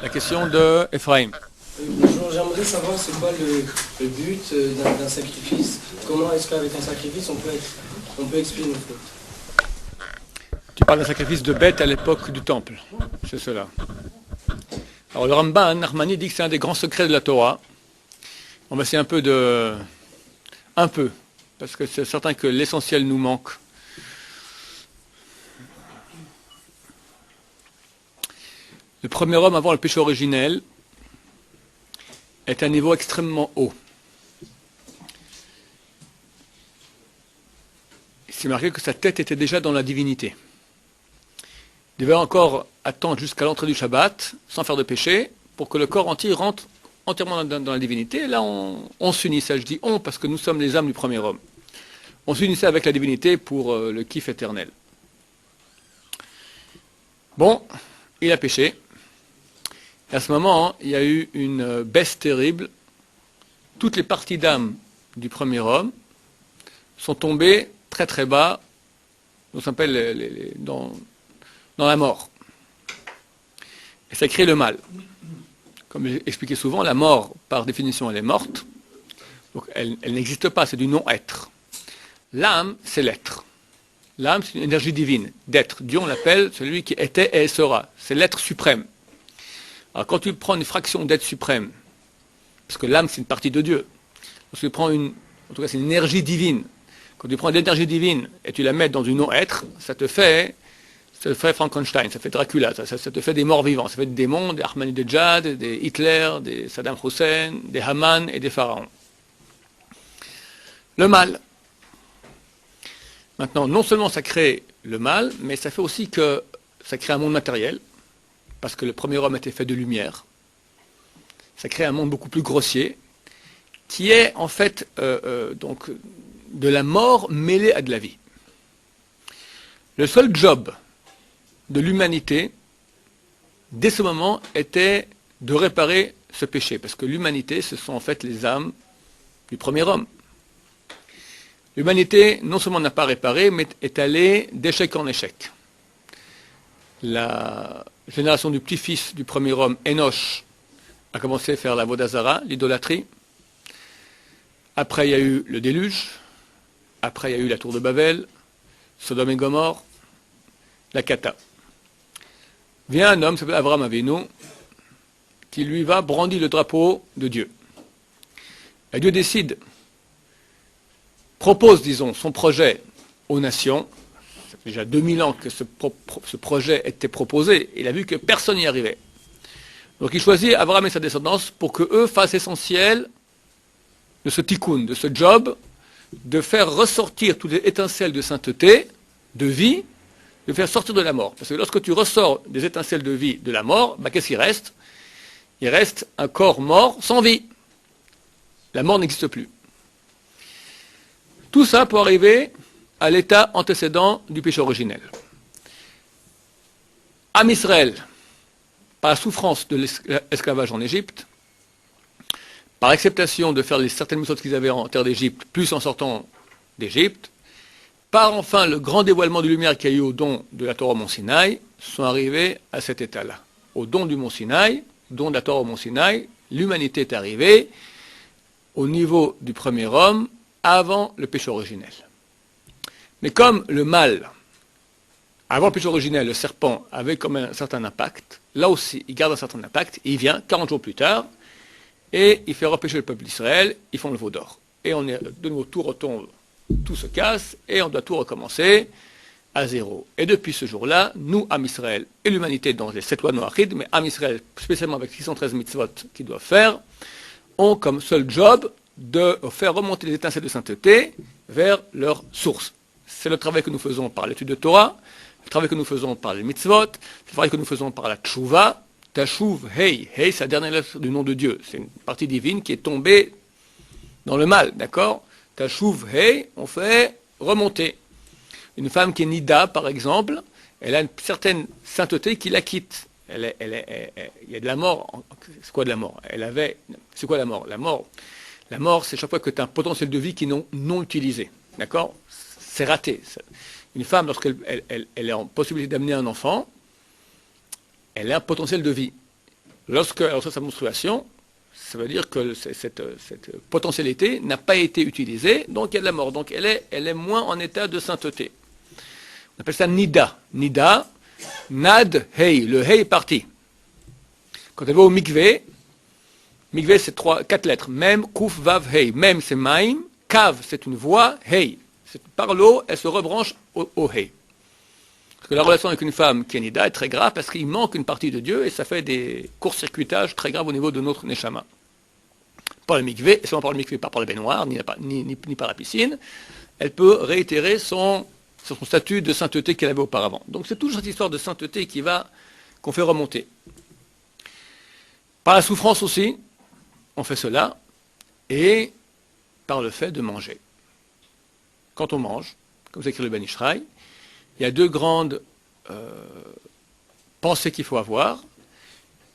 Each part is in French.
La question de Ephraim. Bonjour, j'aimerais savoir c'est quoi le but d'un sacrifice. Comment est-ce qu'avec un sacrifice on peut expier nos fautes? Tu parles d'un sacrifice de bête à l'époque du temple. C'est cela. Alors le Ramban, Nachmani, dit que c'est un des grands secrets de la Torah. On va essayer un peu de... Un peu. Parce que c'est certain que l'essentiel nous manque. Le premier homme avant le péché originel est à un niveau extrêmement haut. C'est marqué que sa tête était déjà dans la divinité. Il devait encore attendre jusqu'à l'entrée du Shabbat, sans faire de péché, pour que le corps entier rentre entièrement dans la divinité. Et là, on s'unissait. Je dis on parce que nous sommes les âmes du premier homme. On s'unissait avec la divinité pour le kiff éternel. Bon, il a péché. Et à ce moment, il y a eu une baisse terrible. Toutes les parties d'âme du premier homme sont tombées très très bas, on s'appelle dans la mort. Et ça crée le mal. Comme j'ai expliqué souvent, la mort, par définition, elle est morte. Donc elle n'existe pas, c'est du non-être. L'âme, c'est l'être. L'âme, c'est une énergie divine, d'être. Dieu, on l'appelle celui qui était et sera. C'est l'être suprême. Alors quand tu prends une fraction d'être suprême, parce que l'âme, c'est une partie de Dieu, quand tu prends en tout cas, c'est une énergie divine. Quand tu prends l'énergie divine et tu la mets dans une non-être, ça te fait Frankenstein, ça fait Dracula, ça te fait des morts vivants, ça fait des démons, des Ahmadinejad, des Hitler, des Saddam Hussein, des Haman et des pharaons. Le mal. Maintenant, non seulement ça crée le mal, mais ça fait aussi que ça crée un monde matériel, parce que le premier homme était fait de lumière. Ça crée un monde beaucoup plus grossier, qui est en fait donc de la mort mêlée à de la vie. Le seul job de l'humanité, dès ce moment, était de réparer ce péché, parce que l'humanité, ce sont en fait les âmes du premier homme. L'humanité, non seulement n'a pas réparé, mais est allée d'échec en échec. La génération du petit-fils du premier homme, Enoch, a commencé à faire la Vodazara, l'idolâtrie. Après, il y a eu le déluge. Après, il y a eu la tour de Babel, Sodome et Gomorre, la Cata. Vient un homme, s'appelle Abraham Avinu, qui lui va brandir le drapeau de Dieu. Et Dieu décide, propose, disons, son projet aux nations. Ça fait déjà 2000 ans que ce projet était proposé. Il a vu que personne n'y arrivait. Donc il choisit Abraham et sa descendance pour que eux fassent l'essentiel de ce tikkun, de ce job, de faire ressortir toutes les étincelles de sainteté, de vie, de faire sortir de la mort. Parce que lorsque tu ressors des étincelles de vie de la mort, qu'est-ce qu'il reste? Il reste un corps mort sans vie. La mort n'existe plus. Tout ça pour arriver à l'état antécédent du péché originel. Am Israël, par la souffrance de l'esclavage en Égypte, par acceptation de faire les certaines méthodes qu'ils avaient en terre d'Égypte, plus en sortant d'Égypte, par enfin le grand dévoilement de lumière qu'il y a eu au don de la Torah au Mont Sinaï, sont arrivés à cet état-là. Au don du Mont Sinaï, don de la Torah au Mont Sinaï, l'humanité est arrivée au niveau du premier homme avant le péché originel. Mais comme le mal, avant le péché originel, le serpent avait comme un certain impact, là aussi, il garde un certain impact, il vient 40 jours plus tard, et il fait repêcher le peuple d'Israël, ils font le veau d'or. Et on est de nouveau, tout retombe, tout se casse, et on doit tout recommencer à zéro. Et depuis ce jour-là, nous, Am Israël, et l'humanité dans les 7 lois noachides, mais Am Israël, spécialement avec 613 mitzvot qu'ils doivent faire, ont comme seul job de faire remonter les étincelles de sainteté vers leur source. C'est le travail que nous faisons par l'étude de Torah, le travail que nous faisons par les mitzvot, le travail que nous faisons par la tchouva. Tashuv, hey, hey, c'est la dernière lettre du nom de Dieu. C'est une partie divine qui est tombée dans le mal, d'accord? Tashuv, hey, on fait remonter. Une femme qui est nida, par exemple, elle a une certaine sainteté qui la quitte. Il y a de la mort. C'est quoi de la mort? C'est quoi la mort? La mort, c'est chaque fois que tu as un potentiel de vie qui est non utilisé, d'accord? C'est raté. Une femme, lorsqu'elle est en possibilité d'amener un enfant, elle a un potentiel de vie. lorsqu'elle reçoit sa menstruation, ça veut dire que cette potentialité n'a pas été utilisée, donc il y a de la mort. Donc elle est moins en état de sainteté. On appelle ça nida. Nida, nad, hei. Le hei est parti. Quand elle va au mikvé c'est 4 lettres. Mem, kuf, vav, hei. Mem c'est maim, kav c'est une voix, hei. Par l'eau, elle se rebranche au hei. Parce que la relation avec une femme qui est nida est très grave parce qu'il manque une partie de Dieu et ça fait des court-circuitages très graves au niveau de notre neshama. Par le mikvé, et seulement par le mikvé, pas par le baignoire, ni par la piscine, elle peut réitérer son statut de sainteté qu'elle avait auparavant. Donc c'est toujours cette histoire de sainteté qu'on fait remonter. Par la souffrance aussi, on fait cela, et par le fait de manger. Quand on mange, comme c'est écrit le Ben Ishraï, il y a 2 grandes pensées qu'il faut avoir.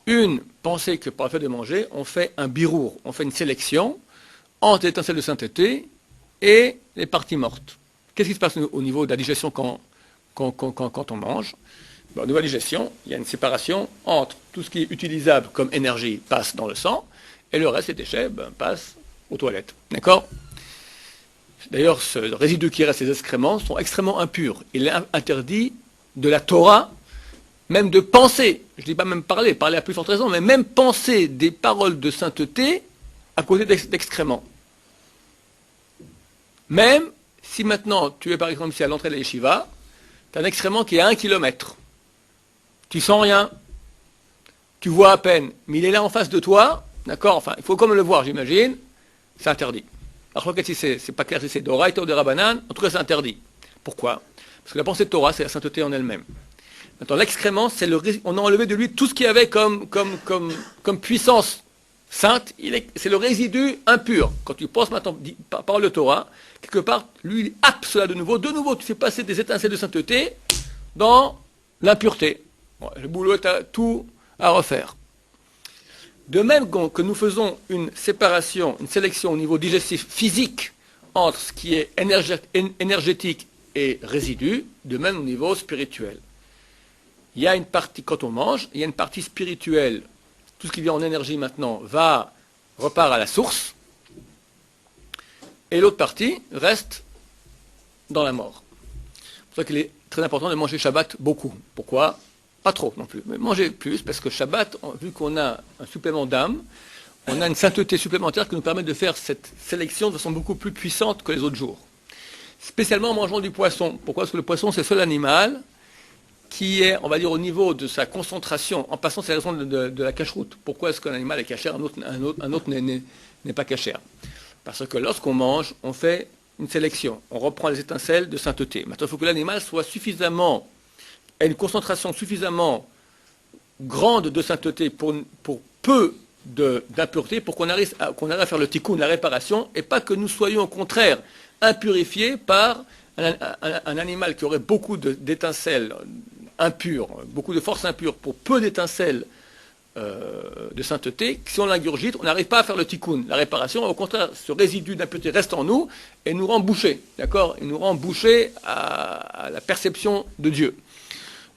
Une pensée que par le fait de manger, on fait un birour, on fait une sélection entre l'étincelle de sainteté et les parties mortes. Qu'est-ce qui se passe au niveau de la digestion quand on mange? Au niveau de la digestion, il y a une séparation entre tout ce qui est utilisable comme énergie passe dans le sang, et le reste, les déchets, passent aux toilettes. D'accord? D'ailleurs, ce résidu qui reste, les excréments, sont extrêmement impurs. Il est interdit de la Torah, même de penser, je ne dis pas même parler à plus forte raison, mais même penser des paroles de sainteté à côté d'excréments. Même si maintenant, tu es par exemple ici à l'entrée de la yeshiva, tu as un excrément qui est à 1 kilomètre. Tu sens rien, tu vois à peine, mais il est là en face de toi, d'accord? Enfin, il faut comme le voir, j'imagine, c'est interdit. Alors, je crois que si c'est pas clair si c'est d'Oraïta ou de Rabbanan, en tout cas c'est interdit. Pourquoi? Parce que la pensée de Torah, c'est la sainteté en elle-même. Maintenant, l'excrément, on a enlevé de lui tout ce qu'il y avait comme puissance sainte, c'est le résidu impur. Quand tu penses maintenant par le Torah, quelque part, lui, il happe cela de nouveau. De nouveau, tu fais passer des étincelles de sainteté dans l'impureté. Bon, le boulot est tout à refaire. De même que nous faisons une séparation, une sélection au niveau digestif physique entre ce qui est énergétique et résidu, de même au niveau spirituel. Il y a une partie, quand on mange, il y a une partie spirituelle. Tout ce qui vient en énergie maintenant repart à la source, et l'autre partie reste dans la mort. C'est pour ça qu'il est très important de manger Shabbat beaucoup. Pourquoi? Pas trop non plus, mais manger plus, parce que Shabbat, vu qu'on a un supplément d'âme, on a une sainteté supplémentaire qui nous permet de faire cette sélection de façon beaucoup plus puissante que les autres jours. Spécialement en mangeant du poisson. Pourquoi? Parce que le poisson, c'est le seul animal qui est, on va dire, au niveau de sa concentration. En passant, c'est la raison de la cacheroute. Pourquoi est-ce qu'un animal est cachère, un autre n'est pas cachère? Parce que lorsqu'on mange, on fait une sélection. On reprend les étincelles de sainteté. Maintenant, il faut que l'animal soit ait une concentration suffisamment grande de sainteté pour peu d'impureté, pour qu'on arrive à faire le tikkun, la réparation, et pas que nous soyons au contraire impurifiés par un animal qui aurait beaucoup d'étincelles impures, beaucoup de force impure pour peu d'étincelles de sainteté. Si on l'ingurgite, on n'arrive pas à faire le tikkun, la réparation. Au contraire, ce résidu d'impureté reste en nous et nous rend bouchés, d'accord? Il nous rend bouchés à la perception de Dieu.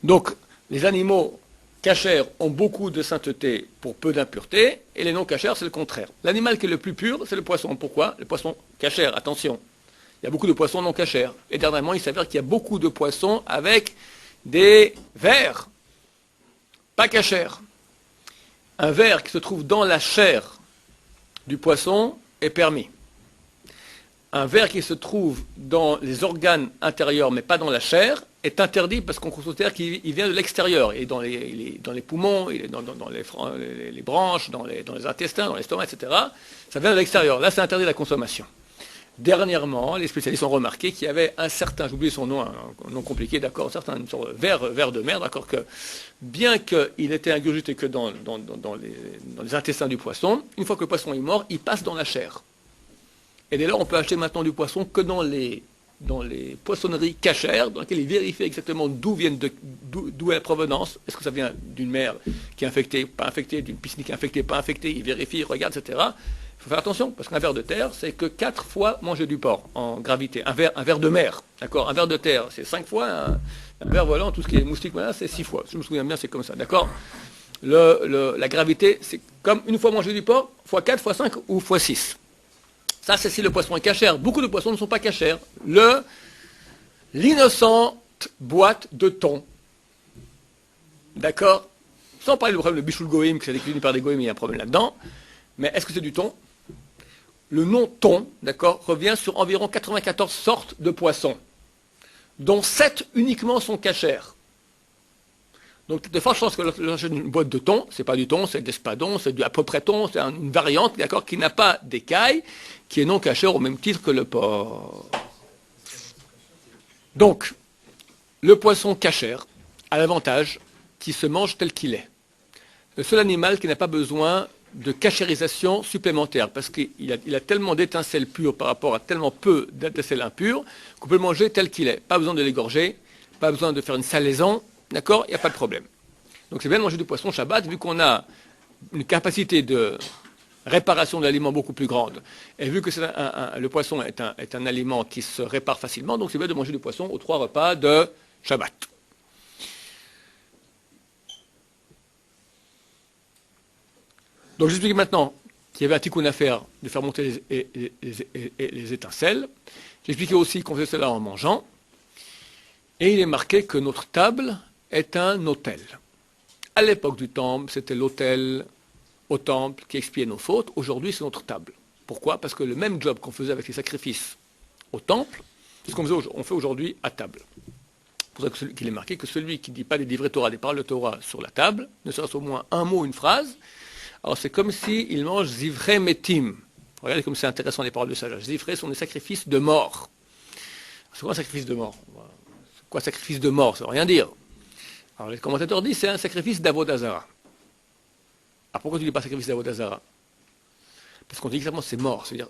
Donc, les animaux cachers ont beaucoup de sainteté pour peu d'impureté, et les non cachers, c'est le contraire. L'animal qui est le plus pur, c'est le poisson. Pourquoi? Le poisson cacher, attention. Il y a beaucoup de poissons non cachers. Et dernièrement, il s'avère qu'il y a beaucoup de poissons avec des vers pas cachers. Un ver qui se trouve dans la chair du poisson est permis. Un ver qui se trouve dans les organes intérieurs, mais pas dans la chair, est interdit parce qu'on considère qu'il vient de l'extérieur. Et dans les poumons, il est dans les branches, dans les intestins, dans l'estomac, etc. Ça vient de l'extérieur. Là, c'est interdit la consommation. Dernièrement, les spécialistes ont remarqué qu'il y avait un certain, j'oublie son nom, un nom compliqué, d'accord, un certain ver de mer, d'accord, que bien qu'il était ingurgité que dans les intestins du poisson, une fois que le poisson est mort, il passe dans la chair. Et dès lors, on peut acheter maintenant du poisson que dans les poissonneries cachères, dans lesquelles ils vérifient exactement d'où est la provenance. Est-ce que ça vient d'une mer qui est infectée, pas infectée, d'une piscine qui est infectée, pas infectée, ils vérifient, ils regardent, etc. Il faut faire attention, parce qu'un ver de terre, c'est que 4 fois manger du porc en gravité. Un ver de mer, d'accord? Un ver de terre, c'est 5 fois. Un ver volant, tout ce qui est moustique, voilà, c'est 6 fois. Si je me souviens bien, c'est comme ça, d'accord? la gravité, c'est comme une fois mangé du porc, fois 4, fois 5 ou fois 6. Ça, c'est si le poisson est cachère. Beaucoup de poissons ne sont pas cachères. L'innocente boîte de thon. D'accord? Sans parler du problème de bichoul goïm, que c'est décliné par des goïm, il y a un problème là-dedans. Mais est-ce que c'est du thon? Le nom thon, d'accord, revient sur environ 94 sortes de poissons, dont 7 uniquement sont cachères. Donc, de fortes chances que lorsque j'achète une boîte de thon, c'est pas du thon, c'est de l'espadon, c'est du à peu près thon, c'est une variante, d'accord, qui n'a pas d'écaille, qui est non cachère au même titre que le porc. Donc, le poisson cachère a l'avantage qu'il se mange tel qu'il est. Le seul animal qui n'a pas besoin de cachérisation supplémentaire, parce qu'il a tellement d'étincelles pures par rapport à tellement peu d'étincelles impures, qu'on peut le manger tel qu'il est. Pas besoin de l'égorger, pas besoin de faire une salaison, d'accord? Il n'y a pas de problème. Donc c'est bien de manger du poisson Shabbat, vu qu'on a une capacité de réparation de l'aliment beaucoup plus grande, et vu que le poisson est un aliment qui se répare facilement, donc c'est bien de manger du poisson aux 3 repas de Shabbat. Donc j'explique maintenant qu'il y avait un tikkun à faire de faire monter les étincelles. J'expliquais aussi qu'on faisait cela en mangeant. Et il est marqué que notre table est un autel. À l'époque du temple, c'était l'autel au temple qui expiait nos fautes. Aujourd'hui, c'est notre table. Pourquoi? Parce que le même job qu'on faisait avec les sacrifices au temple, c'est ce qu'on fait aujourd'hui à table. C'est pour ça qu'il est marqué que celui qui ne dit pas des livrets Torah, des paroles de Torah sur la table, ne serait-ce au moins un mot, une phrase, alors c'est comme s'il mange zivrei metim. Regardez comme c'est intéressant les paroles de sagesse. Zivrei sont des sacrifices de mort. C'est quoi un sacrifice de mort? C'est quoi un sacrifice de mort? Ça ne veut rien dire. Alors les commentateurs disent c'est un sacrifice d'Avodazara. Alors pourquoi tu ne dis pas sacrifice d'Avodazara? Parce qu'on dit exactement c'est mort. C'est-à-dire,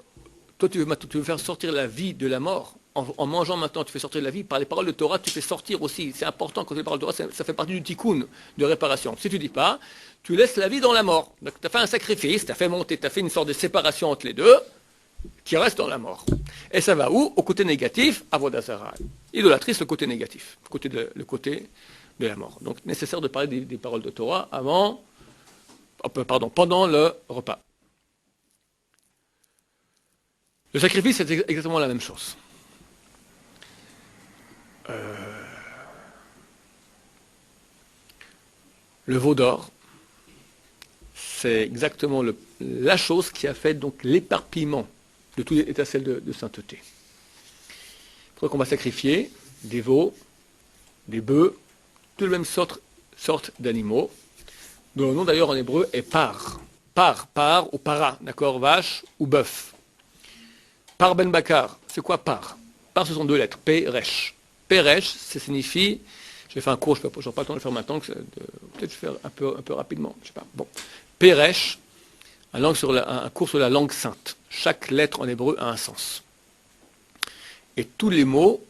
toi tu veux faire sortir la vie de la mort. En mangeant maintenant, tu fais sortir la vie. Par les paroles de Torah, tu fais sortir aussi. C'est important quand les paroles de Torah, ça fait partie du tikkun de réparation. Si tu ne dis pas, tu laisses la vie dans la mort. Donc tu as fait un sacrifice, tu as fait monter, tu as fait une sorte de séparation entre les deux, qui reste dans la mort. Et ça va où? Au côté négatif, Avodazara. Idolâtrie, le côté négatif, le côté de la mort. Donc nécessaire de parler des paroles de Torah pendant le repas. Le sacrifice, c'est exactement la même chose. Le veau d'or, c'est exactement la chose qui a fait donc l'éparpillement de tous les étincelles de sainteté. Il faudra qu'on va sacrifier des veaux, des bœufs, toutes les mêmes sortes d'animaux, dont le nom d'ailleurs en hébreu est par. Par ou para, d'accord, vache ou bœuf. Par ben bakar, c'est quoi par? Par, ce sont 2 lettres, P-resh. P-resh, ça signifie, je vais faire un cours, je n'aurai pas le temps de le faire maintenant, peut-être faire un peu rapidement, je ne sais pas. Bon, P-resh, un cours sur la langue sainte. Chaque lettre en hébreu a un sens. Et tous les mots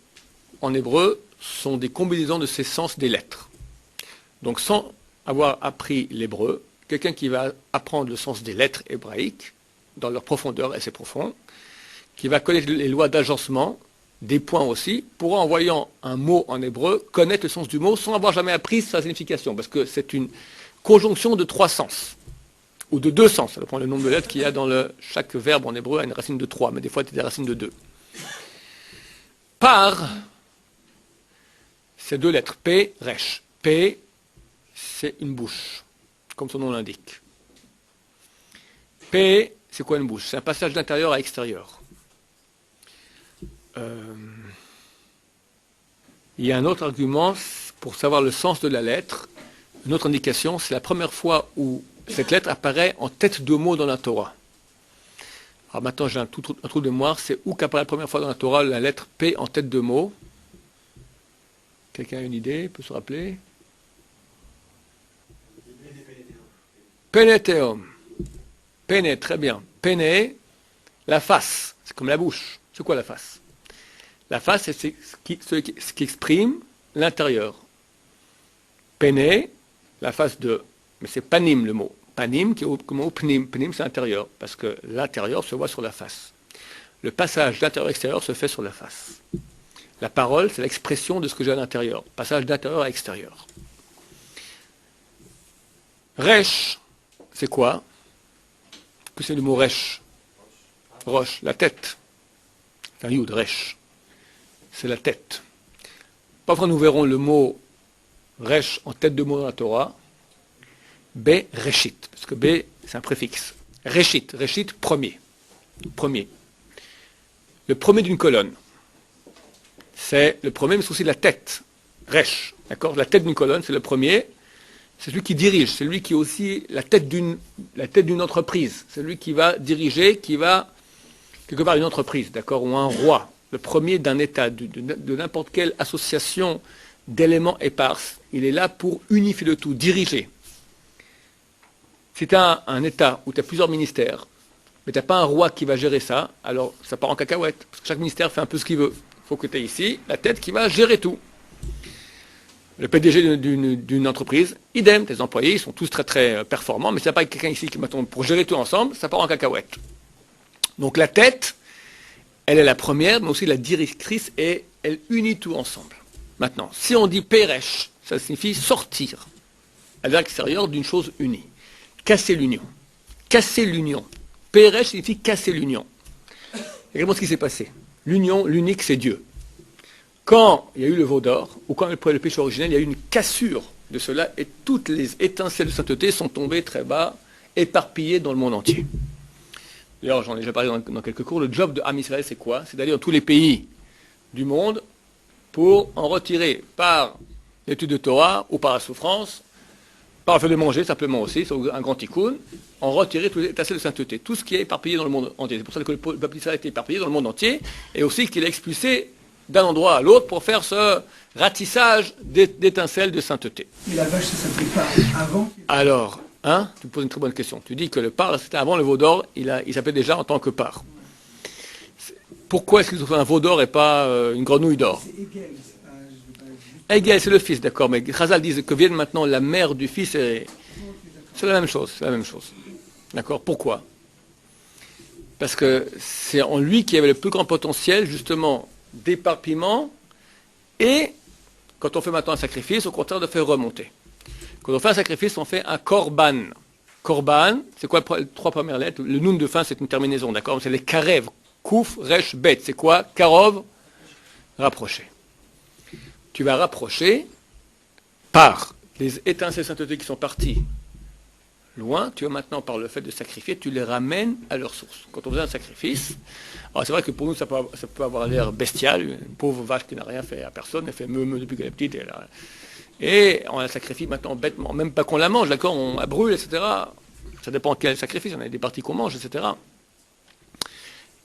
en hébreu sont des combinaisons de ces sens des lettres. Donc sans avoir appris l'hébreu, quelqu'un qui va apprendre le sens des lettres hébraïques, dans leur profondeur, et c'est profond, qui va connaître les lois d'agencement, des points aussi, pourra, en voyant un mot en hébreu, connaître le sens du mot sans avoir jamais appris sa signification, parce que c'est une conjonction de 3 sens, ou de 2 sens, ça dépend le nombre de lettres qu'il y a dans chaque verbe en hébreu a une racine de 3, mais des fois il y a des racines de 2. Par, c'est 2 lettres, P, resh. P, c'est une bouche, comme son nom l'indique. P, c'est quoi une bouche? C'est un passage d'intérieur à extérieur. Il y a un autre argument pour savoir le sens de la lettre. Une autre indication, c'est la première fois où cette lettre apparaît en tête de mot dans la Torah. Alors maintenant, j'ai un trou de mémoire, c'est où qu'apparaît la première fois dans la Torah la lettre P en tête de mot? Quelqu'un a une idée, peut se rappeler? Pénétéum. Péné, très bien. Péné, la face, c'est comme la bouche. C'est quoi la face? La face, c'est ce qui exprime l'intérieur. Péné, la face de... Mais c'est panim le mot. Panim, qui est comme mot pnim. Pnim, c'est intérieur, parce que l'intérieur se voit sur la face. Le passage d'intérieur-extérieur se fait sur la face. La parole, c'est l'expression de ce que j'ai à l'intérieur. Passage d'intérieur à extérieur. Resh, c'est quoi? Que c'est le mot Resh? Roche, la tête. C'est un yud, Resh. C'est la tête. Parfois nous verrons le mot Resh en tête de mot dans la Torah. B, Reshit. Parce que B, c'est un préfixe. Reshit, Reshit, premier. Premier. Le premier d'une colonne. C'est le premier, mais c'est aussi la tête. Resh. D'accord? La tête d'une colonne, c'est le premier. C'est celui qui dirige. C'est lui qui est aussi la tête d'une entreprise. C'est lui qui va diriger, qui va quelque part une entreprise, d'accord? Ou un roi. Le premier d'un État, de n'importe quelle association d'éléments éparses. Il est là pour unifier le tout, diriger. Si tu as un État où tu as plusieurs ministères, mais tu n'as pas un roi qui va gérer ça, alors ça part en cacahuète. Parce que chaque ministère fait un peu ce qu'il veut. Il faut que tu aies ici la tête qui va gérer tout. Le PDG d'une entreprise, idem, tes employés, ils sont tous très très performants, mais si tu n'as pas quelqu'un ici qui m'attend pour gérer tout ensemble, ça part en cacahuète. Donc la tête, elle est la première, mais aussi la directrice, et elle unit tout ensemble. Maintenant, si on dit Péresh, ça signifie sortir à l'extérieur d'une chose unie. Casser l'union. Casser l'union. Péresh signifie casser l'union. Regardez ce qui s'est passé. L'union, l'unique, c'est Dieu. Quand il y a eu le veau d'or, ou quand il y a eu le péché originel, il y a eu une cassure de cela, et toutes les étincelles de sainteté sont tombées très bas, éparpillées dans le monde entier. D'ailleurs, j'en ai déjà parlé dans quelques cours, le job de Am Israël, c'est quoi? C'est d'aller dans tous les pays du monde pour en retirer par l'étude de Torah ou par la souffrance, par le fait de manger simplement aussi, c'est un grand tikkun, en retirer toutes les étincelles de sainteté, tout ce qui est éparpillé dans le monde entier. C'est pour ça que le peuple d'Israël a été éparpillé dans le monde entier, et aussi qu'il a expulsé d'un endroit à l'autre pour faire ce ratissage d'étincelles de sainteté. Mais la vache, ça s'appelait pas avant? Alors, tu me poses une très bonne question. Tu dis que le parc, c'était avant le veau d'or, il s'appelait déjà en tant que parc. Pourquoi est-ce qu'ils ont fait un veau d'or et pas une grenouille d'or? C'est Hegel. Hegel, c'est le fils, d'accord, mais Chazal dit que vienne maintenant la mère du fils, et c'est la même chose, c'est la même chose. D'accord? Pourquoi? Parce que c'est en lui qui avait le plus grand potentiel, justement, d'éparpillement, et quand on fait maintenant un sacrifice, au contraire de faire remonter. Quand on fait un sacrifice, on fait un korban. Korban, c'est quoi les trois premières lettres? Le noun de fin, c'est une terminaison, d'accord? C'est les karev, kouf, resh, bet. C'est quoi? Karov, rapprocher. Tu vas rapprocher par les étincelles de sainteté qui sont parties loin, tu vas maintenant, par le fait de sacrifier, tu les ramènes à leur source. Quand on faisait un sacrifice, alors c'est vrai que pour nous, ça peut avoir l'air bestial, une pauvre vache qui n'a rien fait à personne, elle fait meu depuis qu'elle est petite, et on la sacrifie maintenant bêtement, même pas qu'on la mange, d'accord, on la brûle, etc. Ça dépend quel sacrifice, on a des parties qu'on mange, etc.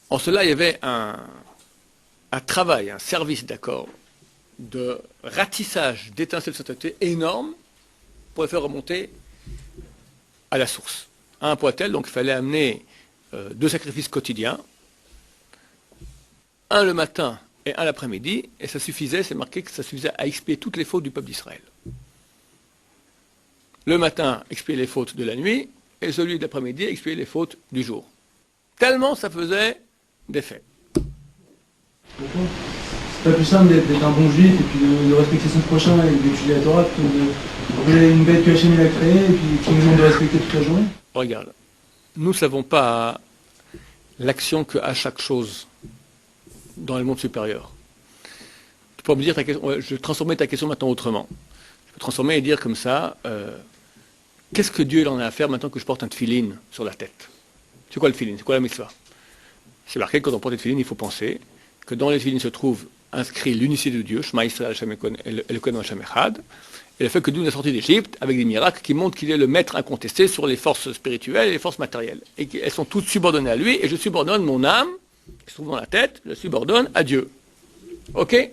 En cela, il y avait un travail, un service, d'accord, de ratissage d'étincelles de sainteté énorme pour les faire remonter à la source. À un point tel, donc il fallait amener 2 sacrifices quotidiens, un le matin et un l'après-midi, et ça suffisait, c'est marqué que ça suffisait à expier toutes les fautes du peuple d'Israël. Le matin, expier les fautes de la nuit, et celui de l'après-midi, expier les fautes du jour. Tellement ça faisait d'effet. C'est pas plus simple d'être un bon juif et puis de respecter son prochain et d'étudier la Torah que de brûler une bête que Hachem a créée et puis qui nous demande de respecter toute la journée. Regarde, nous ne savons pas l'action qu'a chaque chose dans le monde supérieur. Tu peux me dire ta question, je vais transformer ta question maintenant autrement. Je peux transformer et dire comme ça, qu'est-ce que Dieu en a à faire maintenant que je porte un tefillin sur la tête? C'est quoi le tefillin? C'est quoi la mitzvah? C'est marqué que quand on porte le tefillin, il faut penser que dans les tefillin se trouve inscrit l'unicité de Dieu, Shema Yisrael Hashem Elokeinu Hashem Echad, et le fait que Dieu nous a sorti d'Égypte avec des miracles qui montrent qu'il est le maître incontesté sur les forces spirituelles et les forces matérielles. Et qu'elles sont toutes subordonnées à lui, et je subordonne mon âme, qui se trouve dans la tête, je subordonne à Dieu. Ok? Alors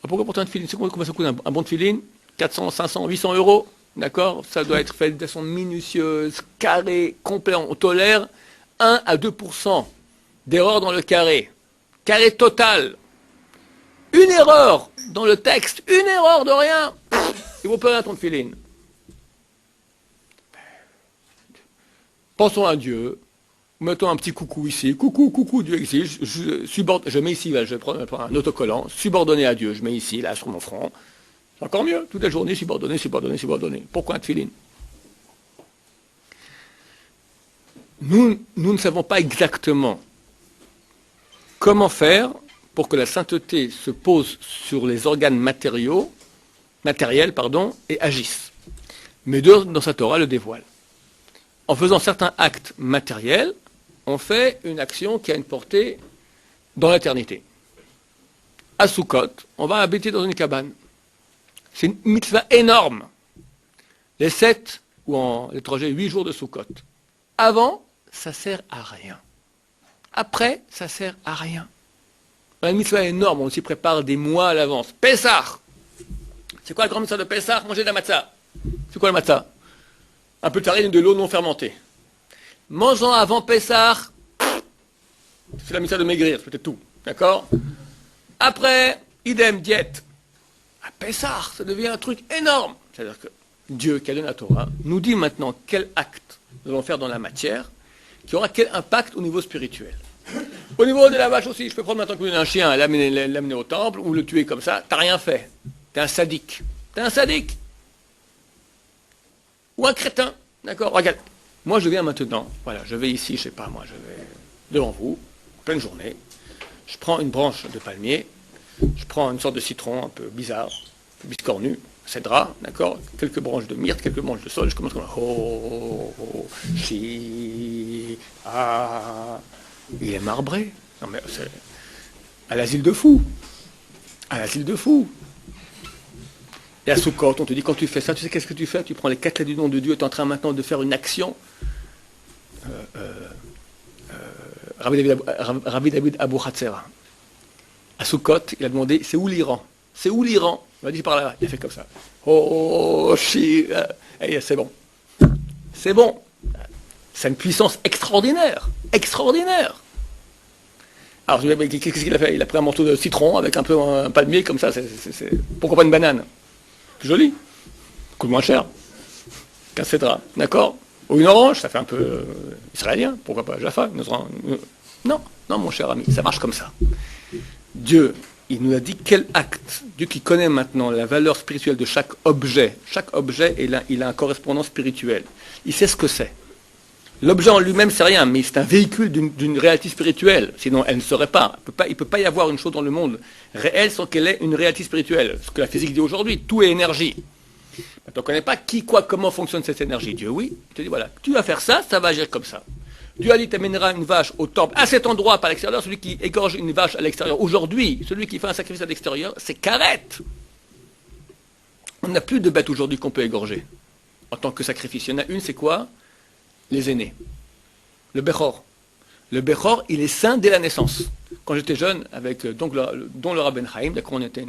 pourquoi porter un tefillin? C'est combien ça coûte un bon tefillin? 400, 500, 800 euros. D'accord? Ça doit être fait de façon minutieuse, carré, complet. On tolère 1 à 2% d'erreur dans le carré. Carré total. Une erreur dans le texte, une erreur de rien, il vaut plus rien ton tefillin. Pensons à Dieu, mettons un petit coucou ici, coucou, Dieu existe, je mets ici, là, je prends un autocollant, subordonné à Dieu, je mets ici, là, sur mon front. C'est encore mieux, toute la journée, subordonné. Pourquoi un tefillin? nous ne savons pas exactement comment faire pour que la sainteté se pose sur les organes matériels, et agisse. Mais Dieu, dans sa Torah, le dévoile. En faisant certains actes matériels, on fait une action qui a une portée dans l'éternité. À Sukkot, on va habiter dans une cabane. C'est une mitzvah énorme. Les 7 ou en l'étranger 8 jours de Sukkot. Avant, ça sert à rien. Après, ça sert à rien. Une mitzvah énorme, on s'y prépare des mois à l'avance. Pessah. C'est quoi la grande mitzvah de Pessah? Manger de la matzah. C'est quoi le matzah? Un peu de farine et de l'eau non fermentée. Mangeant avant Pessah, c'est la mitzvah de maigrir, c'est peut-être tout. D'accord? Après, idem, diète. À Pessah, ça devient un truc énorme. C'est-à-dire que Dieu, qui a donné la Torah, nous dit maintenant quel acte nous allons faire dans la matière, qui aura quel impact au niveau spirituel. Au niveau de la vache aussi, je peux prendre maintenant un chien et l'amener au temple, ou le tuer comme ça, t'as rien fait. T'es un sadique. T'es un sadique. Ou un crétin. D'accord? Regarde, moi je viens maintenant, voilà, je vais ici, je sais pas moi, je vais devant vous, pleine journée, je prends une branche de palmier, je prends une sorte de citron un peu bizarre, un peu biscornu, cédra, d'accord, quelques branches de myrte, quelques branches de saule, je commence comme il est marbré. Non mais c'est à l'asile de fous. À l'asile de fous. Et à Sukkot, on te dit, quand tu fais ça, tu sais qu'est-ce que tu fais? Tu prends les 4 lettres du nom de Dieu, tu es en train maintenant de faire une action. Rabbi David Abou Hatzera. À Sukkot, il a demandé, c'est où l'Iran? C'est où l'Iran? Il m'a dit par là, il a fait comme ça. C'est bon. C'est bon. C'est une puissance extraordinaire. Extraordinaire. Alors, qu'est-ce qu'il a fait? Il a pris un morceau de citron avec un peu un palmier, comme ça. Pourquoi pas une banane? Plus joli. Coûte moins cher. Qu'un cédra. D'accord? Ou une orange, ça fait un peu israélien. Pourquoi pas Jaffa? Non, mon cher ami, ça marche comme ça. Dieu, il nous a dit quel acte. Dieu qui connaît maintenant la valeur spirituelle de chaque objet. Chaque objet, il a un correspondant spirituel. Il sait ce que c'est. L'objet en lui-même, c'est rien, mais c'est un véhicule d'une réalité spirituelle. Sinon, elle ne serait pas. Il ne peut pas y avoir une chose dans le monde réelle sans qu'elle ait une réalité spirituelle. Ce que la physique dit aujourd'hui, tout est énergie. Mais on ne connaît pas qui, quoi, comment fonctionne cette énergie. Dieu, oui, il te dit, voilà, tu vas faire ça, ça va agir comme ça. Dieu a dit, tu amèneras une vache au temple, à cet endroit, pas à l'extérieur. Celui qui égorge une vache à l'extérieur, aujourd'hui, celui qui fait un sacrifice à l'extérieur, c'est carette. On n'a plus de bêtes aujourd'hui qu'on peut égorger en tant que sacrifice. Il y en a une, c'est quoi? Les aînés. Le Bechor. Le Bechor, il est saint dès la naissance. Quand j'étais jeune, avec dont le Rav Ben Chaim, d'accord, on était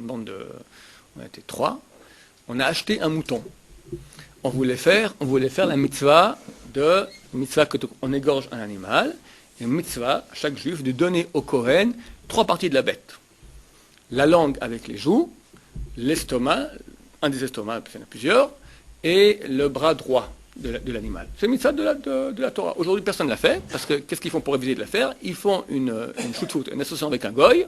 3, on a acheté un mouton. On voulait faire la mitzvah qu'on égorge un animal, et une mitzvah, chaque juif, de donner au Kohen 3 parties de la bête. La langue avec les joues, l'estomac, un des estomacs, il y en a plusieurs, et le bras droit de l'animal. C'est une mitzvah de la Torah. Aujourd'hui, personne ne l'a fait, parce que qu'est-ce qu'ils font pour éviter de la faire? Ils font une shoot-foot, une association avec un goy,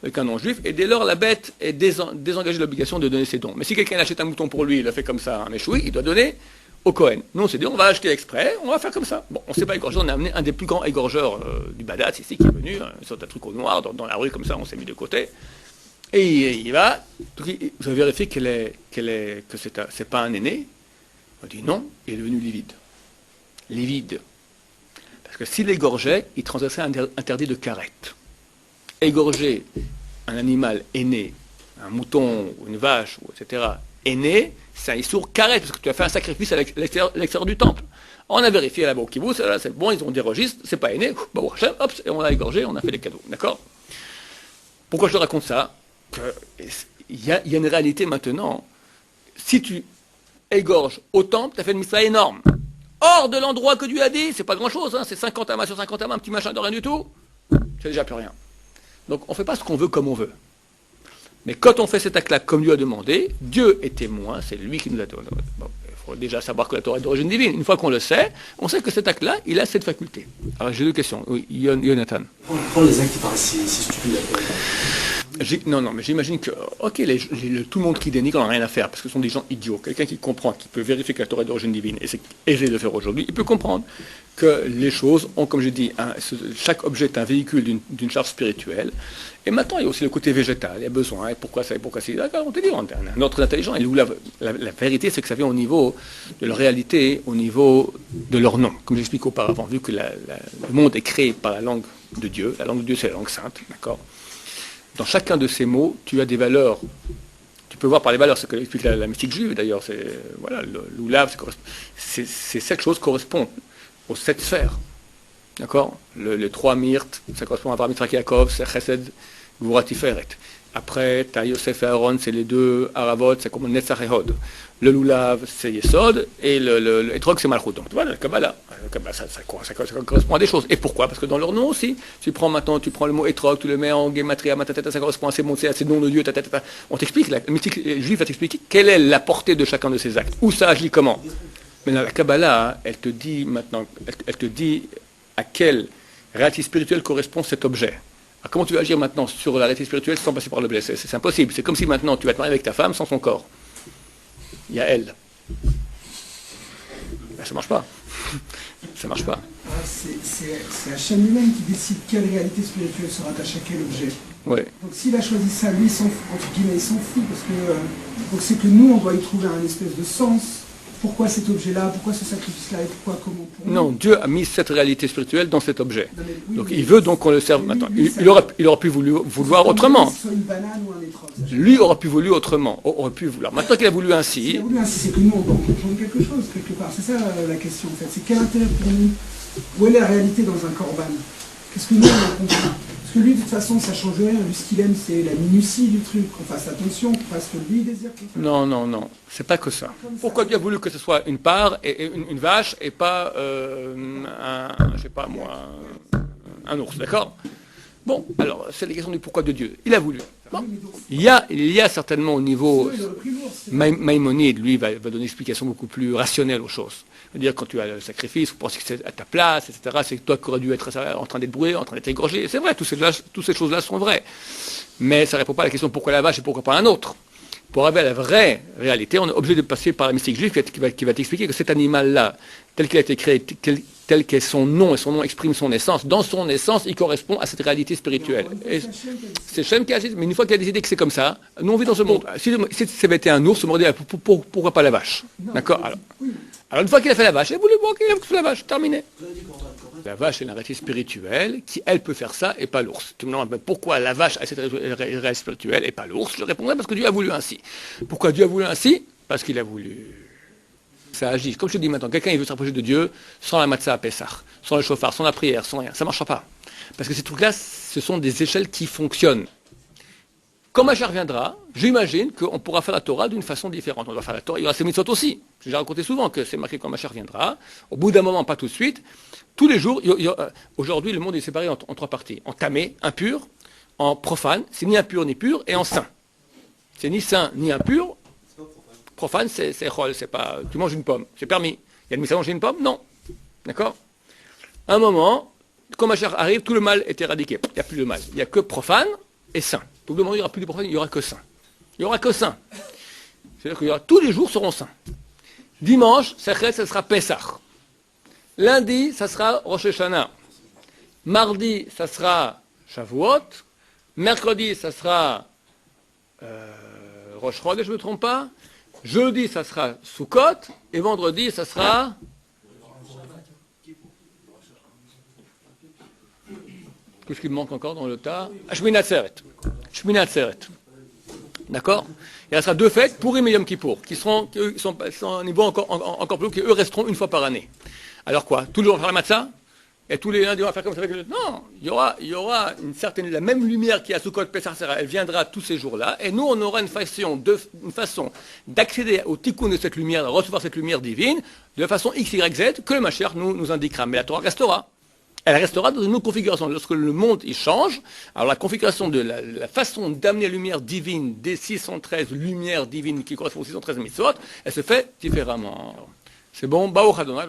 avec un non-juif, et dès lors, la bête est désengagée de l'obligation de donner ses dons. Mais si quelqu'un achète un mouton pour lui, il a fait comme ça, un méchoui, il doit donner au Kohen. Nous, on s'est dit, on va acheter exprès, on va faire comme ça. Bon, on ne s'est pas égorgé, on a amené un des plus grands égorgeurs du Badat, ici, qui est venu, une sorte de truc au noir, dans la rue, comme ça, on s'est mis de côté. Et il va, vous avez vérifié que c'est pas un aîné? On dit non, il est devenu livide. Livide. Parce que s'il égorgeait, il transgressait un interdit de carette. Égorger un animal aîné, un mouton, ou une vache, etc., aîné, c'est un issour carette, parce que tu as fait un sacrifice à l'extérieur du temple. On a vérifié là-bas au kibbutz, c'est bon, ils ont des registres, c'est pas aîné, hop, et on l'a égorgé, on a fait les cadeaux. D'accord? Pourquoi je te raconte ça? Il y a une réalité maintenant. Si tu égorges au temple, tu as fait une mitzvah énorme. Hors de l'endroit que Dieu a dit, c'est pas grand-chose, hein, c'est 50 amas sur 50 amas, un petit machin de rien du tout, c'est déjà plus rien. Donc on ne fait pas ce qu'on veut comme on veut. Mais quand on fait cet acte-là comme Dieu a demandé, Dieu est témoin, c'est lui qui nous a donné. Bon, il faut déjà savoir que la Torah est d'origine divine. Une fois qu'on le sait, on sait que cet acte-là, il a cette faculté. Alors j'ai 2 questions. Oui, Jonathan. Pourquoi les actes qui paraissent si stupides? Non, mais j'imagine que, ok, tout le monde qui dénigre n'en a rien à faire, parce que ce sont des gens idiots. Quelqu'un qui comprend, qui peut vérifier que la Torah est d'origine divine, et c'est aisé de le faire aujourd'hui, il peut comprendre que les choses ont, comme j'ai dit, chaque objet est un véhicule d'une charge spirituelle. Et maintenant, il y a aussi le côté végétal, il y a besoin, et pourquoi ça, et pourquoi c'est. D'accord, on te dit, on est un autre intelligent. Et la vérité, c'est que ça vient au niveau de leur réalité, au niveau de leur nom. Comme j'expliquais auparavant, vu que le monde est créé par la langue de Dieu, la langue de Dieu, c'est la langue sainte, d'accord? Dans chacun de ces mots, tu as des valeurs. Tu peux voir par les valeurs, c'est ce que explique la mystique juive d'ailleurs. Voilà, l'oulav, ces 7 choses correspondent aux 7 sphères. D'accord? Les 3 myrtes, ça correspond à Abraham, Yitzhak, Yaakov, c'est Chesed, Gvura, Tiferet. Après, tu as Yosef et Aaron, c'est les 2 Aravot, c'est comme Netzach et Hod. Le Lulav, c'est Yesod, et le Etrog, c'est Malchut. Donc, tu vois, le Kabbalah, ça correspond à des choses. Et pourquoi? Parce que dans leur nom aussi, tu prends le mot Etrog, tu le mets en Gematria, ça correspond à ces mots, à ces noms de Dieu, On t'explique, la mystique juive va t'expliquer quelle est la portée de chacun de ces actes. Où ça agit comment? Maintenant, la Kabbalah, elle te dit maintenant, elle te dit à quelle réalité spirituelle correspond cet objet. Alors, comment tu vas agir maintenant sur la réalité spirituelle sans passer par le blessé? C'est impossible. C'est comme si maintenant tu vas te marier avec ta femme sans son corps. Il y a elle. Ben, ça ne marche pas. Ça ne marche pas. C'est Hachem lui-même qui décide quelle réalité spirituelle se rattache à quel objet. Ouais. Donc s'il a choisi ça, lui, entre guillemets, il s'en fout, parce que donc c'est que nous, on doit y trouver un espèce de sens. Pourquoi cet objet-là? Pourquoi ce sacrifice-là? Et pourquoi? Comment? Non, Dieu a mis cette réalité spirituelle dans cet objet. Non, oui, donc il veut donc qu'on le serve maintenant. Il aurait pu vouloir autrement. Soit une banane ou un étrog. Lui aurait pu vouloir autrement. Aurait pu vouloir. Maintenant qu'il a voulu ainsi. Il a voulu ainsi, c'est que nous, on doit comprendre quelque chose, quelque part. C'est ça la question, en fait. C'est quel intérêt pour nous? Où est la réalité dans un korban? Qu'est-ce que nous, on comprend? Parce que lui, de toute façon, ça ne change rien. Lui, ce qu'il aime, c'est la minutie du truc. Qu'on fasse attention, qu'on fasse ce que lui désire. Non. C'est pas que ça. Pourquoi Dieu a voulu que ce soit une part et une vache et pas je sais pas moi, un ours, d'accord? Bon, alors, c'est la question du pourquoi de Dieu. Il a voulu. Bon. Il y a certainement au niveau... Maïmonide, lui, va donner une explication beaucoup plus rationnelle aux choses. C'est-à-dire, quand tu as le sacrifice, vous pensez que c'est à ta place, etc., c'est toi qui aurais dû être en train d'être brûlé, en train d'être égorgé. C'est vrai, toutes ces choses-là sont vraies. Mais ça ne répond pas à la question pourquoi la vache et pourquoi pas un autre. Pour arriver à la vraie réalité, on est obligé de passer par la mystique juive qui va t'expliquer que cet animal-là, tel qu'il a été créé, tel qu'est son nom, et son nom exprime son essence, dans son essence, il correspond à cette réalité spirituelle. C'est Shem qui a décidé, mais une fois qu'il a décidé que c'est comme ça, nous on vit dans ce monde. Si ça avait été un ours, on m'aurait dit pourquoi pas la vache? D'accord? Alors une fois qu'il a fait la vache, il a voulu qu'il a fait la vache, terminé. La vache est la réalité spirituelle qui, elle, peut faire ça et pas l'ours. Tu me demandes pourquoi la vache a cette réalité spirituelle et pas l'ours? Je répondrai parce que Dieu a voulu ainsi. Pourquoi Dieu a voulu ainsi? Parce qu'il a voulu. Ça agit. Comme je te dis maintenant, quelqu'un il veut se rapprocher de Dieu sans la matzah à Pessah, sans le chauffard, sans la prière, sans rien. Ça ne marchera pas. Parce que ces trucs-là, ce sont des échelles qui fonctionnent. Quand Mashiach viendra, j'imagine qu'on pourra faire la Torah d'une façon différente. On doit faire la Torah, il y aura ces mitzvot aussi. J'ai raconté souvent que c'est marqué quand Mashiach viendra. Au bout d'un moment, pas tout de suite. Tous les jours, aujourd'hui, le monde est séparé en 3 parties. En tamé, impur, en profane, c'est ni impur ni pur, et en saint. C'est ni saint ni impur. Profane, c'est chol, c'est pas. Tu manges une pomme, c'est permis. Il y a une mise à manger une pomme? Non. D'accord? À un moment, quand Mashiach arrive, tout le mal est éradiqué. Il n'y a plus de mal. Il n'y a que profane et saint. Tout le monde, il n'y aura plus de profane, il n'y aura que saint. Il n'y aura que saint. C'est-à-dire que tous les jours seront saints. Dimanche, ça sera Pessah. Lundi, ça sera Rosh Hashanah. Mardi, ça sera Shavuot. Mercredi, ça sera Rosh Chodesh, je ne me trompe pas. Jeudi, ça sera Sukkot. Et vendredi, ça sera... Qu'est-ce qu'il me manque encore dans le tas? Shmini Atzeret. Shmini Atzeret. D'accord? Il restera 2 fêtes, Purim et Yom Kippour, qui sont à un niveau encore plus haut, qui eux resteront une fois par année. Alors quoi? Tous les jours on va faire la matzah? Et tous les lundis on va faire comme ça? Non, il y aura la même lumière qui est à Sukkot, Pessah, elle viendra tous ces jours-là, et nous on aura une façon d'accéder au tikkun de cette lumière, de recevoir cette lumière divine, de façon X, Y, Z, que le Mashiach nous indiquera. Mais la Torah restera. Elle restera dans une autre configuration. Lorsque le monde il change, alors la configuration de la façon d'amener la lumière divine des 613 lumières divines qui correspondent aux 613 mitzvot, elle se fait différemment. C'est bon? Baruch Adonai.